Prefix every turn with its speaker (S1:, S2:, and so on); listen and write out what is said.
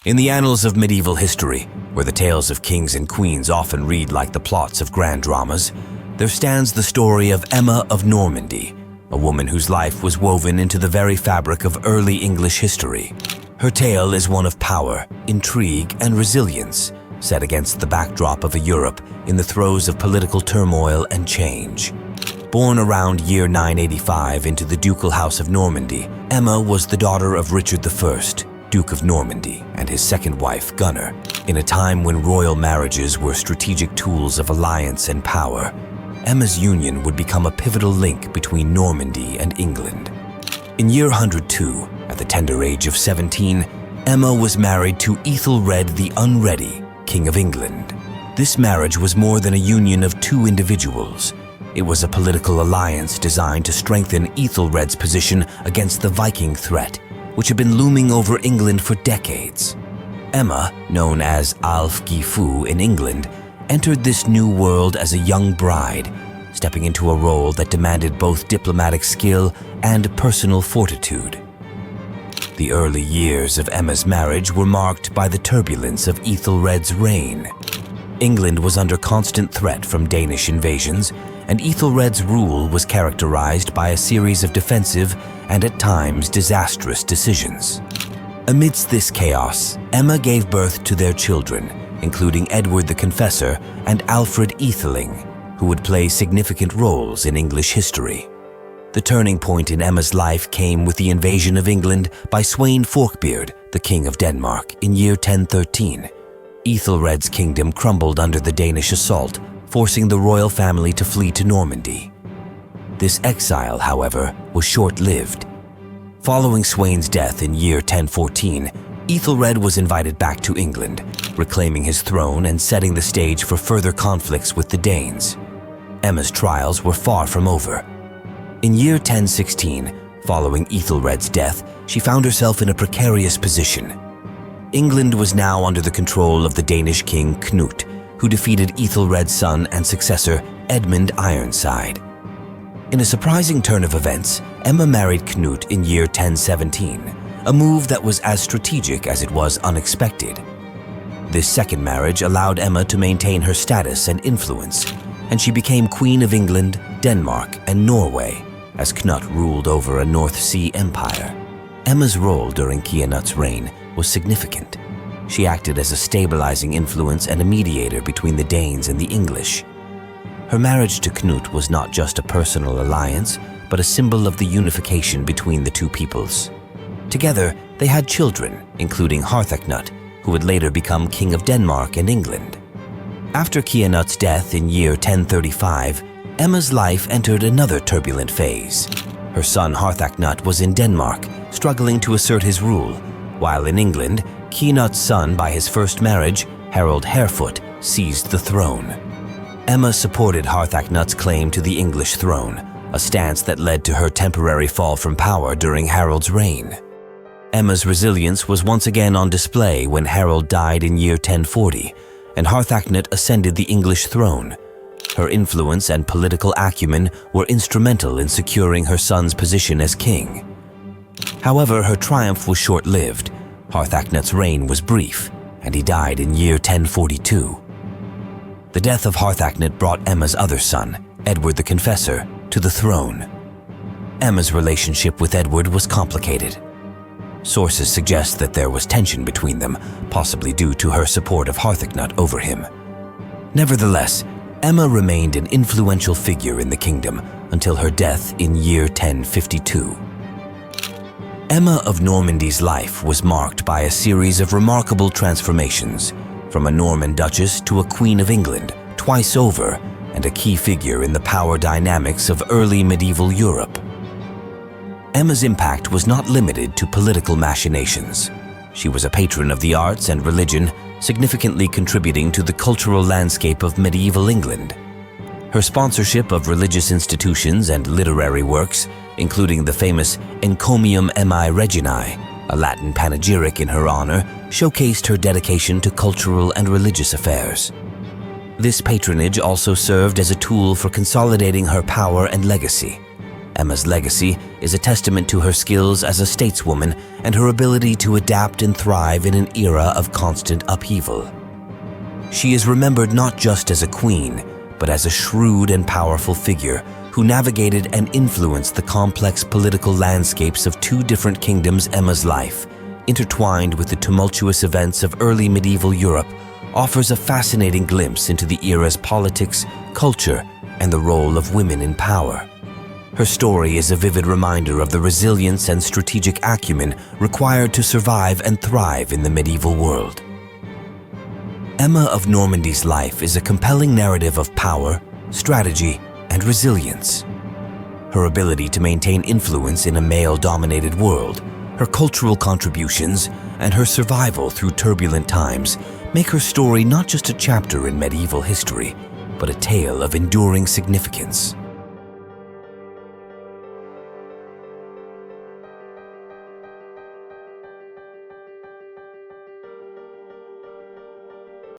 S1: In the annals of medieval history, where the tales of kings and queens often read like the plots of grand dramas, there stands the story of Emma of Normandy, a woman whose life was woven into the very fabric of early English history. Her tale is one of power, intrigue, and resilience, set against the backdrop of a Europe in the throes of political turmoil and change. Born around year 985 into the ducal house of Normandy, Emma was the daughter of Richard I, Duke of Normandy, and his second wife, Gunnar, in a time when royal marriages were strategic tools of alliance and power. Emma's union would become a pivotal link between Normandy and England. In year 102, at the tender age of 17, Emma was married to Ethel Red the Unready, King of England. This marriage was more than a union of two individuals. It was a political alliance designed to strengthen Ethelred's position against the Viking threat, which had been looming over England for decades. Emma, known as Alfgifu in England, entered this new world as a young bride, stepping into a role that demanded both diplomatic skill and personal fortitude. The early years of Emma's marriage were marked by the turbulence of Ethelred's reign. England was under constant threat from Danish invasions, and Ethelred's rule was characterized by a series of defensive and at times disastrous decisions. Amidst this chaos, Emma gave birth to their children, including Edward the Confessor and Alfred Atheling, who would play significant roles in English history. The turning point in Emma's life came with the invasion of England by Sweyn Forkbeard, the King of Denmark, in year 1013. Ethelred's kingdom crumbled under the Danish assault, forcing the royal family to flee to Normandy. This exile, however, was short-lived. Following Sweyn's death in year 1014, Ethelred was invited back to England, reclaiming his throne and setting the stage for further conflicts with the Danes. Emma's trials were far from over. In year 1016, following Ethelred's death, she found herself in a precarious position. England was now under the control of the Danish king Knut, who defeated Ethelred's son and successor, Edmund Ironside. In a surprising turn of events, Emma married Knut in year 1017, a move that was as strategic as it was unexpected. This second marriage allowed Emma to maintain her status and influence, and she became Queen of England, Denmark, and Norway, as Knut ruled over a North Sea empire. Emma's role during Kianut's reign was significant. She acted as a stabilizing influence and a mediator between the Danes and the English. Her marriage to Knut was not just a personal alliance, but a symbol of the unification between the two peoples. Together, they had children, including Harthacnut, who would later become King of Denmark and England. After Kianut's death in year 1035, Emma's life entered another turbulent phase. Her son Harthacnut was in Denmark, struggling to assert his rule, while in England, Kianut's son by his first marriage, Harold Harefoot, seized the throne. Emma supported Harthacnut's claim to the English throne, a stance that led to her temporary fall from power during Harold's reign. Emma's resilience was once again on display when Harold died in year 1040, and Harthacnut ascended the English throne. Her influence and political acumen were instrumental in securing her son's position as king. However, her triumph was short-lived. Harthacnut's reign was brief, and he died in year 1042. The death of Harthacnut brought Emma's other son, Edward the Confessor, to the throne. Emma's relationship with Edward was complicated. Sources suggest that there was tension between them, possibly due to her support of Harthacnut over him. Nevertheless, Emma remained an influential figure in the kingdom until her death in year 1052. Emma of Normandy's life was marked by a series of remarkable transformations, from a Norman duchess to a Queen of England twice over, and a key figure in the power dynamics of early medieval Europe. Emma's impact was not limited to political machinations. She was a patron of the arts and religion, significantly contributing to the cultural landscape of medieval England. Her sponsorship of religious institutions and literary works, including the famous Encomium Emmae Reginae, a Latin panegyric in her honor, showcased her dedication to cultural and religious affairs. This patronage also served as a tool for consolidating her power and legacy. Emma's legacy is a testament to her skills as a stateswoman and her ability to adapt and thrive in an era of constant upheaval. She is remembered not just as a queen, but as a shrewd and powerful figure who navigated and influenced the complex political landscapes of two different kingdoms. Emma's life, intertwined with the tumultuous events of early medieval Europe, offers a fascinating glimpse into the era's politics, culture, and the role of women in power. Her story is a vivid reminder of the resilience and strategic acumen required to survive and thrive in the medieval world. Emma of Normandy's life is a compelling narrative of power, strategy, and resilience. Her ability to maintain influence in a male-dominated world, her cultural contributions, and her survival through turbulent times make her story not just a chapter in medieval history, but a tale of enduring significance.